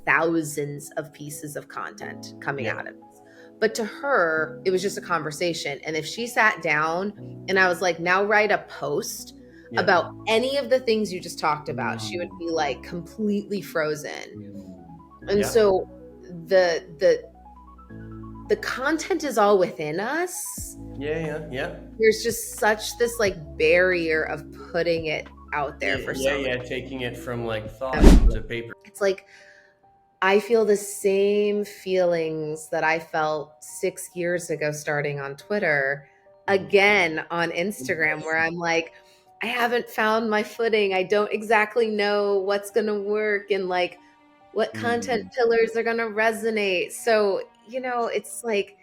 thousands of pieces of content coming Yeah. out of this. But to her, it was just a conversation. And if she sat down and I was like, now write a post Yeah. about any of the things you just talked about, she would be Mm. like completely frozen. Mm. And Yeah. so the content is all within us. Yeah. Yeah. Yeah. There's just such this like barrier of putting it out there for Yeah. so Yeah. many. Taking it from like thought to paper. It's like I feel the same feelings that I felt 6 years ago starting on Twitter again on Instagram, where I'm like, I haven't found my footing. I don't exactly know what's going to work and like what content Mm. pillars are going to resonate. So, it's like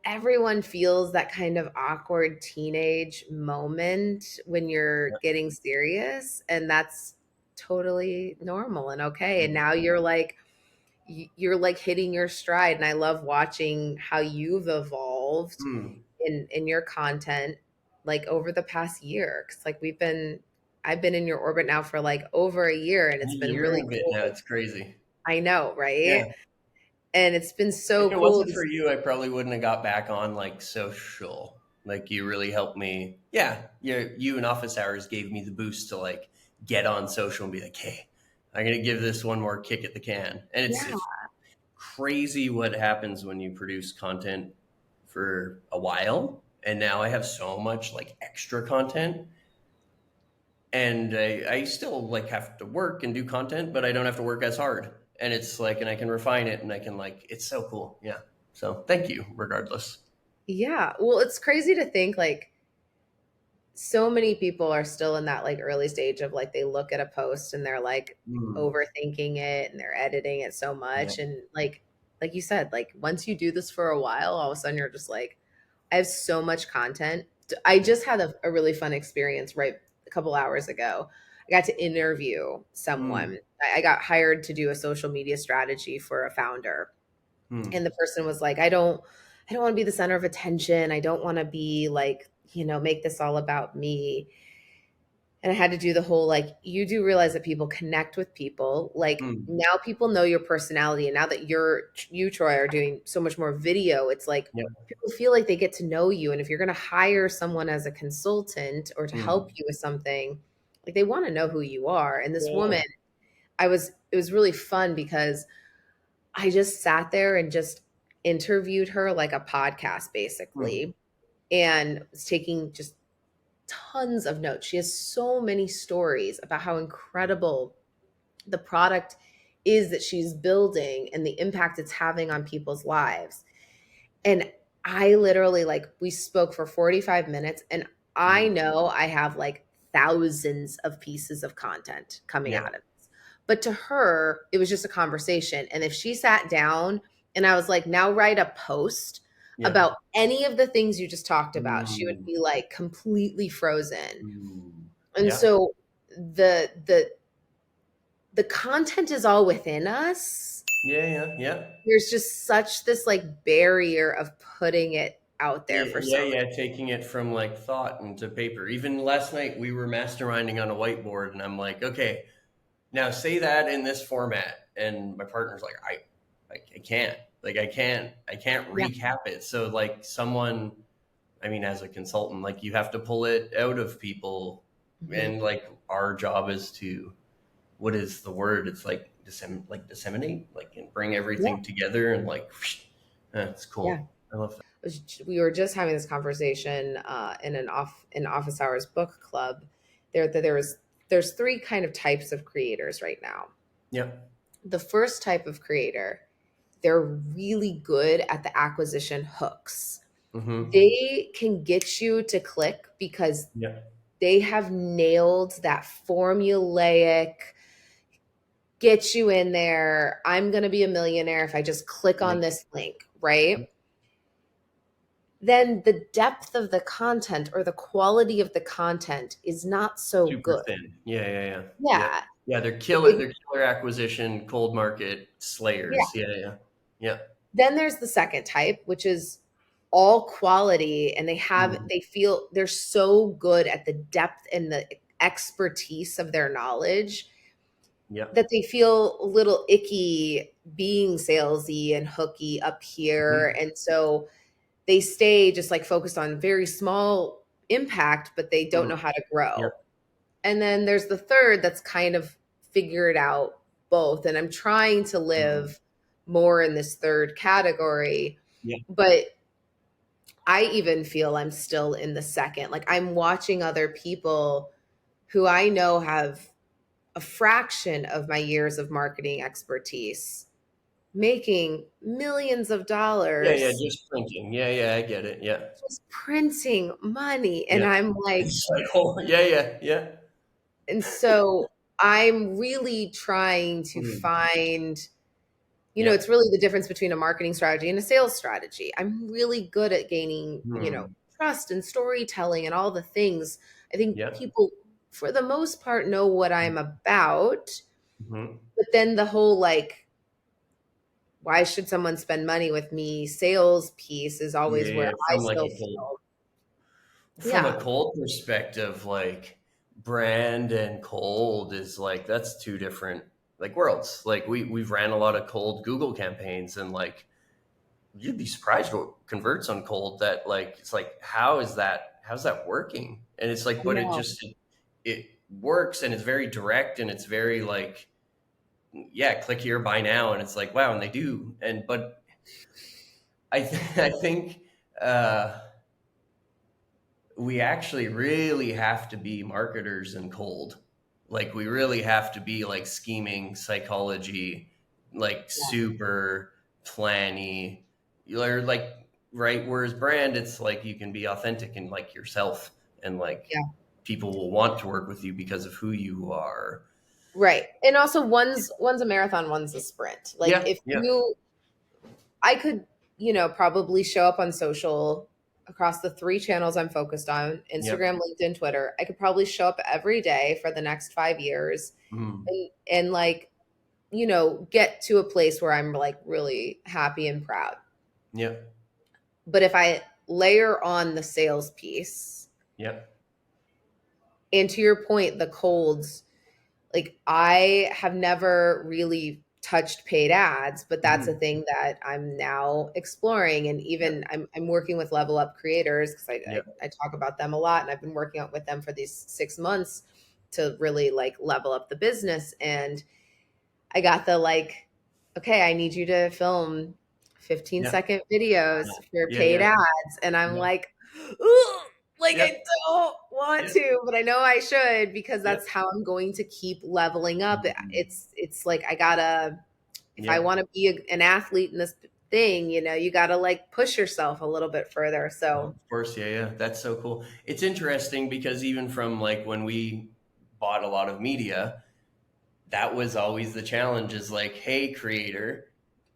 everyone feels that kind of awkward teenage moment when you're getting serious, and that's totally normal and okay. And now you're like hitting your stride, and I love watching how you've evolved Mm. in your content like over the past year, because like I've been in your orbit now for like over a year, and A it's been year really and a bit now. cool. It's crazy. I know, Yeah. right? And it's been If so it cool wasn't to for you, I probably wouldn't have got back on like social. Like you really helped me. Yeah, you and office hours gave me the boost to like get on social and be like, hey, I'm gonna give this one more kick at the can. And yeah. it's crazy what happens when you produce content for a while. And now I have so much like extra content, and I still like have to work and do content, but I don't have to work as hard. And it's like, and I can refine it, and I can like, it's so cool. Yeah. So thank you, regardless. Yeah. Well, it's crazy to think like so many people are still in that like early stage of like they look at a post and they're like Mm. overthinking it and they're editing it so Yeah. much. And like you said, like once you do this for a while, all of a sudden you're just like, I have so much content. I just had a really fun experience right a couple hours ago. I got to interview Mm. someone. I got hired to do a social media strategy for a founder. Mm. And the person was like, I don't want to be the center of attention. I don't want to be like, make this all about me. And I had to do the whole like, you do realize that people connect with people. Like Mm. now people know your personality. And now that you, Troy, are doing so much more video, it's like Yeah. people feel like they get to know you. And if you're going to hire someone as a consultant or to help Mm. you with something, like they want to know who you are. And this Yeah. woman, it was really fun because I just sat there and just interviewed her like a podcast, Mm. basically, and was taking just tons of notes. She has so many stories about how incredible the product is that she's building and the impact it's having on people's lives. And I literally, like, we spoke for 45 minutes, and I Mm. know I have like thousands of pieces of content coming Yeah. out of this. But to her, it was just a conversation. And if she sat down and I was like, now write a post Yeah. about any of the things you just talked about, she would Mm. be like completely frozen. Mm. And Yeah. so the content is all within us. Yeah. Yeah. Yeah. There's just such this like barrier of putting it out there for so Yeah, many. yeah, taking it from like thought into paper. Even last night, we were masterminding on a whiteboard, and I'm like, okay, now say that in this format. And my partner's like, I can't, I can't Yeah. recap it. So like someone, I mean, as a consultant, like you have to pull it out of people, Mhm. and like our job is to, what is the word? It's like disseminate, like and bring Yeah. everything together, and like, it's Yeah. cool. I love that. We were just having this conversation in an office hours book club. There's three kind of types of creators right now. Yeah. The first type of creator, they're really good at the acquisition hooks. Mm-hmm. They can get you to click because Yeah. they have nailed that formulaic, get you in there. I'm going to be a millionaire if I just click on Like, this link, right? Then the depth of the content or the quality of the content is not so super good. thin. Yeah, yeah, yeah. Yeah. Yeah. Yeah, It- they're killer acquisition, cold market yeah. slayers. Yeah, yeah. Yeah. Then there's the second type, which is all quality, and Mm. they feel they're so good at the depth and the expertise of their knowledge Yeah. that they feel a little icky being salesy and hooky up here. Mhm. And so they stay just like focused on very small impact, but they don't know Mm. how to Yep. grow. And then there's the third that's kind of figured out both. And I'm trying to Mhm. live more in this third category. Yep. But I even feel I'm still in the second. Like I'm watching other people who I know have a fraction of my years of marketing expertise making millions of Yeah, yeah, dollars just printing. Yeah, yeah, I get it. Yeah. just printing money. And Yeah. I'm like, It's like, oh, yeah, yeah, yeah. and so I'm really trying to Mm. find, Yep. it's really the difference between a marketing strategy and a sales strategy. I'm really good at gaining, Mm. trust and storytelling and all the things. I think Yep. people, for the most part, know what I'm about. Mhm. But then the whole like, why should someone spend money with me sales piece is Yeah, always where yeah, I from like still a cold feel, from a yeah, cold perspective, like brand and cold is like that's two different like worlds. Like we've ran a lot of cold Google campaigns and like you'd be surprised what converts on cold that like it's like how's that working? And it's like I but know. it works and it's very direct and it's very like yeah, click here, buy now, and it's like wow, and they do. And but I think uh, we actually really have to be marketers in cold. Like we really have to be like scheming psychology, like Yeah. super planny. You're like right. Whereas brand, it's like you can be authentic and like yourself, and like Yeah. people will want to work with you because of who you are. Right. And also one's a marathon, one's a sprint. Like Yeah, if yeah, you I could, probably show up on social across the three channels I'm focused on, yeah. Instagram, LinkedIn, Twitter. I could probably show up every day for the next 5 years Mm, and like, get to a place where I'm like really happy and proud. yeah, But if I layer on the sales piece, yeah. and to your point, the colds, like I have never really touched paid ads, but that's a Mm, thing that I'm now exploring. And yeah, even I'm working with Level Up creators because yeah, I talk about them a lot, and I've been working out with them for these 6 months to really like level up the business. And I got the like, okay, I need you to film 15-second yeah, videos for yeah, paid yeah, ads. And I'm yeah, like, ooh, like yeah, I don't want yeah. to, but I know I should because Yeah. that's how I'm going to keep leveling up. Mhm. It's like I gotta, if I Yeah. want to be an athlete in this thing, you gotta like push yourself a little bit further. So Of course, yeah, yeah. That's so cool. It's interesting because even from like when we bought a lot of media, that was always the challenge is like, hey, creator,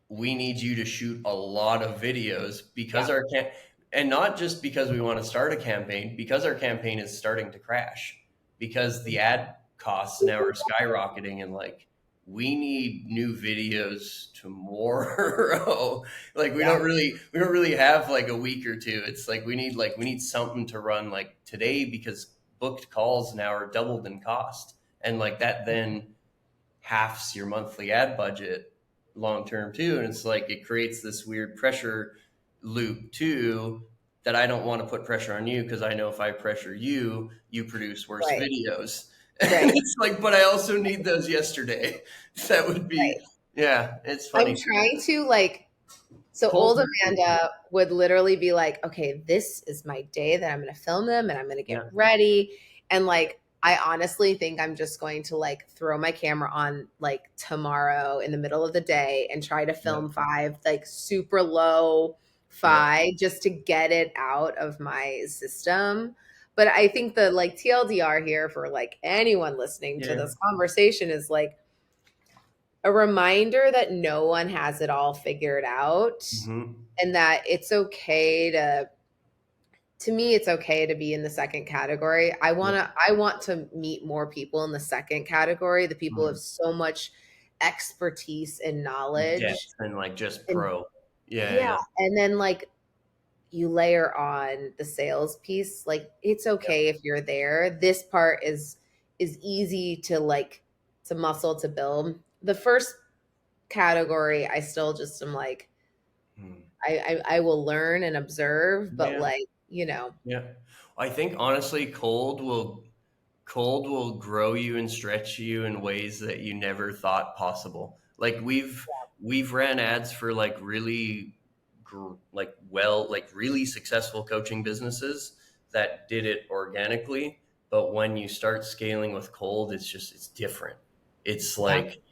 we need you to shoot a lot of videos because yeah, and not just because we want to start a campaign, because our campaign is starting to crash, because the ad costs now are skyrocketing and like we need new videos tomorrow. Like yeah, we don't really have like a week or two. It's like we need something to run like today because booked calls now are doubled in cost. And like that then halves your monthly ad budget long term too. And it's like it creates this weird pressure loop too that I don't want to put pressure on you because I know if I pressure you, you produce worse right, videos. And right, it's like, but I also need those yesterday. That would be, right. yeah, it's I'm funny. trying to like, so Cold. old Amanda would literally be like, okay, this is my day that I'm going to film them and I'm going to get Yeah, ready. And like, I honestly think I'm just going to like throw my camera on like tomorrow in the middle of the day and try to yeah, film five, like super low yeah, fi just to get it out of my system. But I think the like TLDR here for like anyone listening to yeah. this conversation is like, a reminder that no one has it all figured out Hmm. and that it's okay to me it's okay to be in the second category. Yeah. I want to meet more people in the second category, the people who have Mm. so much expertise and knowledge. Depth and like just And pro. Yeah, yeah, yeah, and then like you layer on the sales piece, like it's yeah, okay if you're there. This part is easy to like to muscle to build. The first category, I still just am like, Hmm. I will learn and observe, but Yeah. like, Yeah. I think honestly, cold will grow you and stretch you in ways that you never thought possible. Like we've ran ads for like really really successful coaching businesses that did it organically, but when you start scaling with cold, it's different. It's yeah, like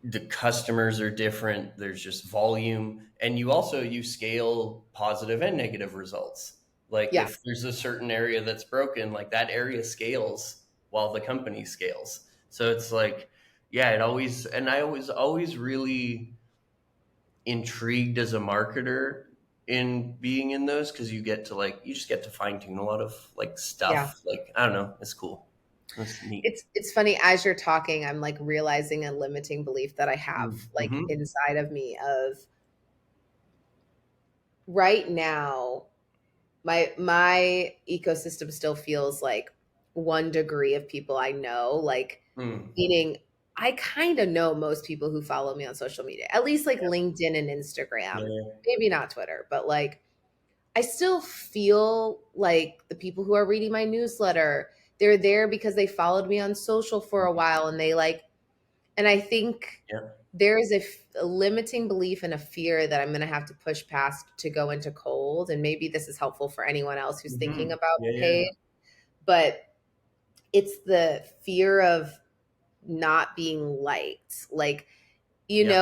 the customers are different. There's just volume, and you scale positive and negative results. Like yeah, if there's a certain area that's broken, like that area scales while the company scales. So it's like, yeah, I was always really intrigued as a marketer in being in those, because you just get to fine tune a lot of like yeah. stuff. Like I don't know, it's cool. That's neat. It's funny as you're talking, I'm like realizing a limiting belief that I have like Mm-hmm. inside of me of right now, my ecosystem still feels like one degree of people I know, like Mm. meaning I kind of know most people who follow me on social media, at least like Yeah. LinkedIn and Yeah. Instagram, Yeah. maybe not Twitter, but like I still feel like the people who are reading my newsletter, they're there because they followed me on social for a while and they like, and I think Yeah. there is a limiting belief and a fear that I'm going to have to push past to go into cold. And maybe this is helpful for anyone else who's thinking Mhm. about Yeah, paid, yeah. but it's the fear of not being liked. Like, Yeah.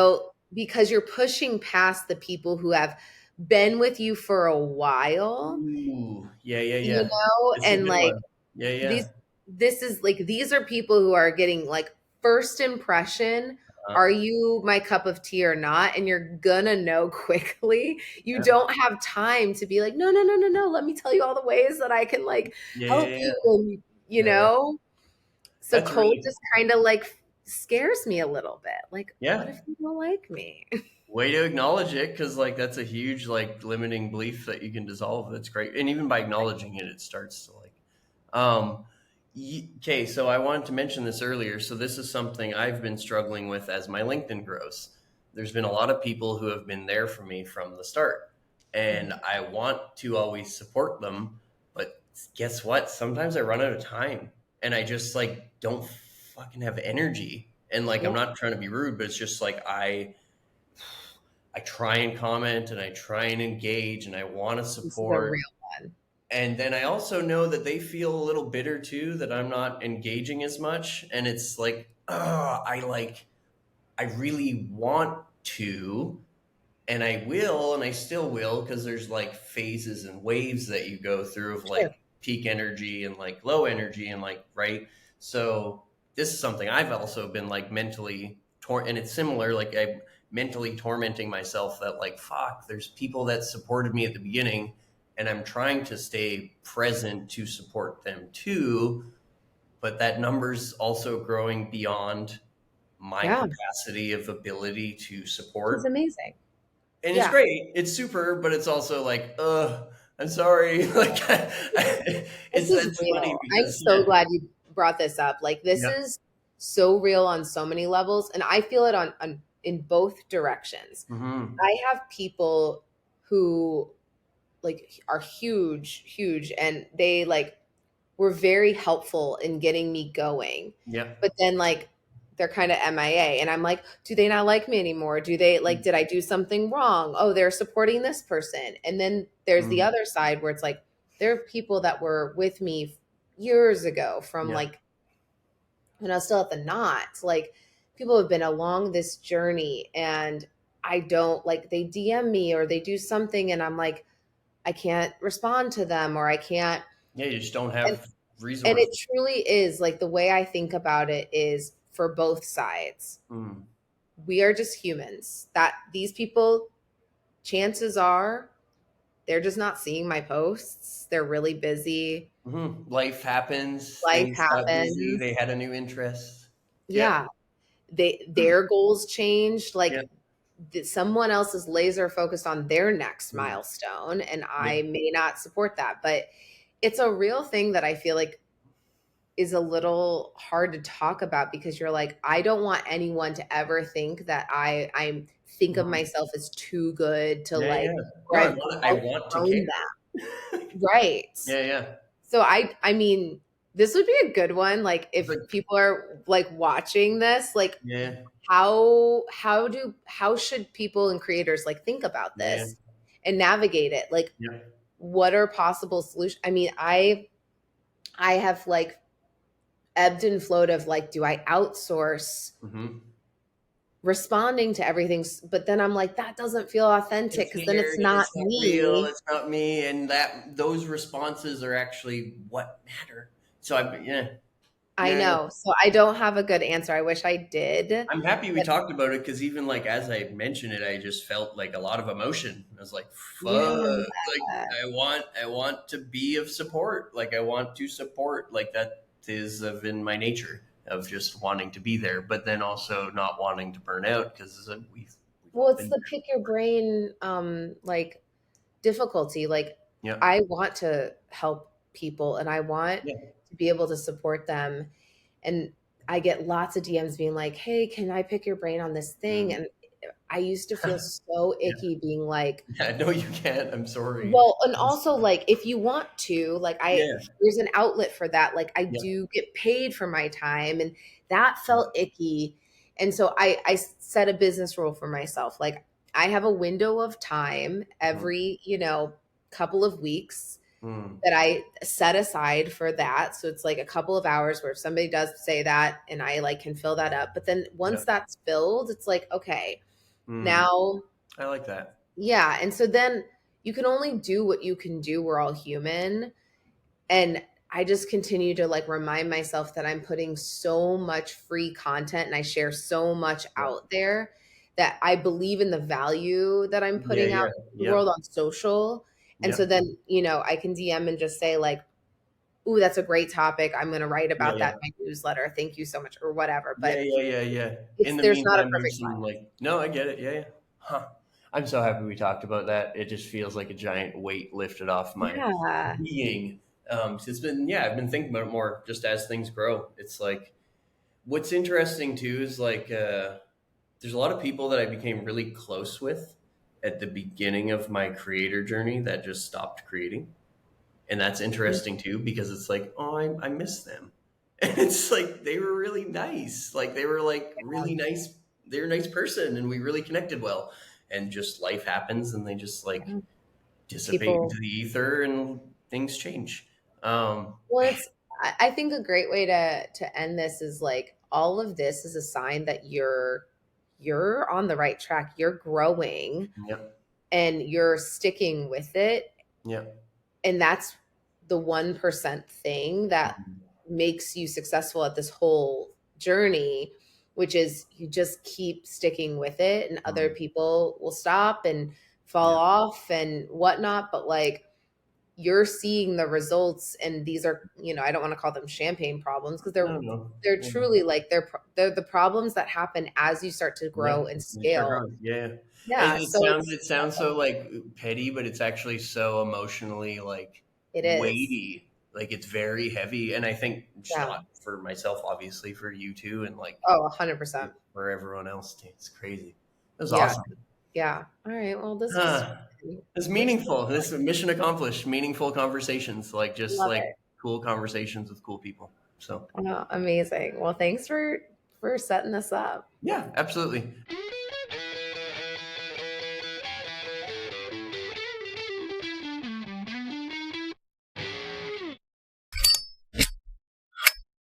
because you're pushing past the people who have been with you for a while, Ooh. Yeah, yeah, yeah. It's a and good like one. Yeah, these yeah. this is like these are people who are getting like first impression, Uh, are you my cup of tea or not, and you're gonna know quickly. You yeah. don't have time to be like, no, no, no, no, no, let me tell you all the ways that I can like Yeah, help yeah, you, yeah. and Yeah. so That's cold really just kind of like scares me a little bit, like what yeah. if you don't like me? Way to acknowledge it, because like that's a huge like limiting belief that you can dissolve. That's great. And even by acknowledging it, it starts to like um okay, so I wanted to mention this earlier. So this is something I've been struggling with as my LinkedIn grows. There's been a lot of people who have been there for me from the start, and Mhm. I want to always support them, but guess what? Sometimes I run out of time and I just like don't fucking have energy. And like I'm Yeah, not trying to be rude, but it's just like I try and comment and I try and engage and I want to this is a support. real one. And then I also know that they feel a little bitter too that I'm not engaging as much. And it's like, I really want to, and I will, and I still will, because there's like phases and waves that you go through of Sure. like peak energy and like low energy and like right. So this is something I've also been like and it's similar. Like I'm mentally tormenting myself that like fuck, there's people that supported me at the beginning, and I'm trying to stay present to support them too, but that number's also growing beyond my Yeah, capacity of ability to which is support, amazing. and it's Yeah, great. It's super, but it's also like, I'm sorry. Like, this it's is it's funny real. I'm because so glad you brought this up. Like this yeah, is so real on so many levels, and I feel it on in both directions. hmm, I have people who like are huge, huge, and they like were very helpful in getting me going. yeah, But then like they're kind of MIA and I'm like, do they not like me anymore? Do they like did I do something wrong? Oh, they're supporting this person. And then there's the mm, other side where it's like there are people that were with me years ago from yeah, like when I was still at the knot. Like people have been along this journey and I don't like they DM me or they do something and I'm like I can't respond to them or I can't yeah. You just don't and have and it resources. truly is like the way I think about it is for both sides. Mm, We are just humans. That these people, chances are, they're just not seeing my posts. They're really busy. Life happens. Life Things got busy. happens. They had a new interest. Yeah, Yeah. Their goals changed. yeah, Like someone else is laser focused on their next mm, milestone, and yeah, I may not support that. But it's a real thing that I feel like is a little hard to talk about because you're like, I don't want anyone to ever think that I think of Mhm. myself as too good to Yeah, like, yeah. or No, I've I want to care. outgrown that. Right. Yeah, yeah. So I mean, this would be a good one. Like It's if like, people are like watching this, like yeah, how should people and creators like think about yeah, this and navigate it? Like yeah. what are possible solutions? I mean, I have like ebbed and flowed of like, do I outsource Mhm. responding to everything? But then I'm like, that doesn't feel authentic It's because then weird, it's not it's not real, me. it's not me, and that those responses are actually what matter. So I yeah. I Yeah, yeah. know. So I don't have a good answer. I wish I did. I'm happy we But talked about it because even like as I mentioned it, I just felt like a lot of emotion. I was like, yeah, "Fuck!" Like I want to be of support. Like I want to support. Like that is of in my nature of just wanting to be there, but then also not wanting to burn out because we've well, all it's been the there. pick your brain like difficulty. Like Yeah, I want to help people and I want yeah, to be able to support them. And I get lots of DMs being like, "Hey, can I pick your brain on this thing?" mm. And I used to feel so Yeah, icky being like, yeah. No, you can't. I'm sorry. well, and also like if you want to, like I Yeah, there's an outlet for that. Like I yeah, do get paid for my time and that yeah. felt icky. And so I set a business rule for myself. Like I have a window of time Mm, every, couple of weeks mm. that I set aside for that. So it's like a couple of hours where if somebody does say that and I like can fill that up. But then Yeah, once that's filled, it's like, okay, mm. now I like that. yeah. And so then you can only do what you can do. We're all human. And I just continue to like remind myself that I'm putting so much free content and I share so much Yeah, out there that I believe in the value that I'm yeah, putting out yeah. in the world Yep, on social. And so yep. then, I can DM and just say like, "Ooh, that's a great topic. I'm going to write Yeah, about that yeah. in my newsletter. Thank you so much," or whatever. Yeah, But yeah, yeah, yeah. In it's the there's not a meantime, perfect there's some science. like, no, I get it. Yeah, yeah. Huh. I'm so happy we talked about that. It just feels like a giant weight lifted off my Yeah. being. So it's been, yeah, I've been thinking about it more just as things grow. It's like, what's interesting too is like, there's a lot of people that I became really close with at the beginning of my creator journey that just stopped creating. And that's interesting too because it's like, oh, I miss them. And it's like they were really nice. Like they were like really nice. They're a nice person, and we really connected well. And just life happens, and they just like dissipate into People, the ether, and things change. well, I think a great way to end this is like all of this is a sign that you're on the right track. You're growing Yep, and you're sticking with it. yep, And that's the 1% thing that mhm, makes you successful at this whole journey, which is you just keep sticking with it and other mhm, people will stop and fall yep. off and whatnot. But like you're seeing the results and these are, I don't want to call them champagne problems because No, no, they're yeah, truly like they're the problems that happen as you start to yeah. grow and It sure scale. grows. Yeah, yeah. Yeah, It so sounds it's it sounds so like petty, but it's actually so emotionally like it is. weighty. Like it's very heavy, and I think just Yeah. not for myself, obviously, for you too, and like Oh, 100%. for everyone else too. It's crazy. It was Yeah. awesome. Yeah. All right. Well, this was Huh. fun. It's Wish meaningful. This is mission accomplished. Meaningful conversations, like just love like it. cool conversations with cool people. So Oh, amazing. Well, thanks for setting this up. yeah, absolutely.